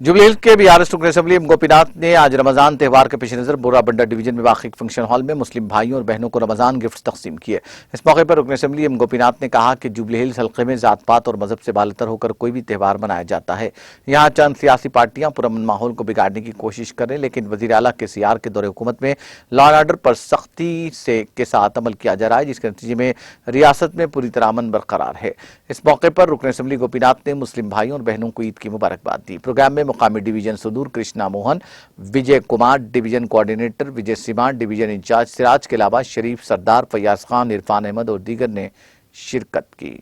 Jubilee Hills के Bihar student assembly M Gopinath ने आज रमजान त्यौहार के पेश नजर बोराबंडा डिवीजन में वाक़ फंक्शन हॉल में मुस्लिम भाइयों और बहनों को रमजान गिफ्ट तकसीम किए। इस मौके पर रुकन असेंबली एम गोपीनाथ ने कहा कि जुबली हिल्स हल्के में जात पात और मजहब से बालतर होकर कोई भी त्यौहार मनाया जाता है। यहाँ चंद सियासी पार्टियां पुरअमन माहौल को बिगाड़ने की कोशिश करें, लेकिन वजीर आला के सीआर के दौरे हुकूमत में लॉ एंड ऑर्डर पर सख्ती के साथ अमल किया जा रहा है, जिसके नतीजे में रियासत में पूरी तरह अमन बरकरार है। इस मौके पर रुकन असेंबली गोपीनाथ ने मुस्लिम भाइयों और बहनों को ईद की मुबारकबाद दी। प्रोग्राम में मुकामी डिवीजन सुदूर कृष्णा मोहन, विजय कुमार, डिवीजन कोऑर्डिनेटर विजय सिमान, डिवीजन इंचार्ज सिराज के अलावा शरीफ सरदार, फैयाज खान, इरफान अहमद और दीगर ने शिरकत की।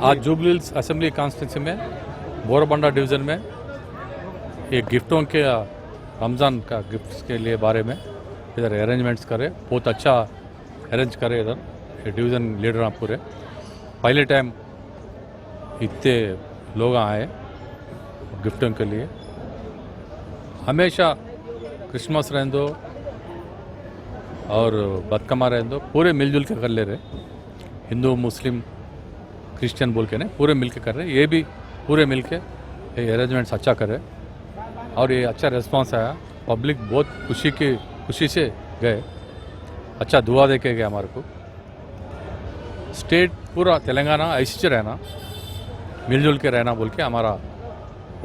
आज जुबली हिल्स असेंबली कॉन्स्टिट्यूंसी में बोराबंडा डिवीज़न में ये गिफ्टों के रमज़ान का गिफ्ट्स के लिए बारे में इधर अरेंजमेंट्स करे, बहुत अच्छा अरेंज करे। इधर ये डिवीज़न लीडर आप पूरे पहले टाइम इतने लोग आए गिफ्टों के लिए। हमेशा क्रिसमस रहने दो और बदकमा रहने दो, पूरे मिलजुल के कर ले रहे, हिंदू मुस्लिम क्रिश्चियन बोल के नहीं, पूरे मिल के कर रहे। ये भी पूरे मिल के ये अरेंजमेंट्स अच्छा करे और ये अच्छा रिस्पांस आया। पब्लिक बहुत खुशी से गए, अच्छा दुआ दे के गए हमारे को। स्टेट पूरा तेलंगाना ऐसे रहना, मिलजुल के रहना बोल के हमारा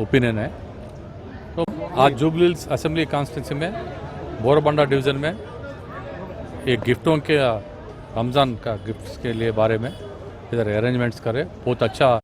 ओपिनियन है। तो आज जुबली हिल्स असेंबली कॉन्स्टिट्यूंसी में बोराबंडा डिवीज़न में ये गिफ्टों के रमज़ान का गिफ्ट्स के लिए बारे में इधर अरेंजमेंट्स करे, बहुत अच्छा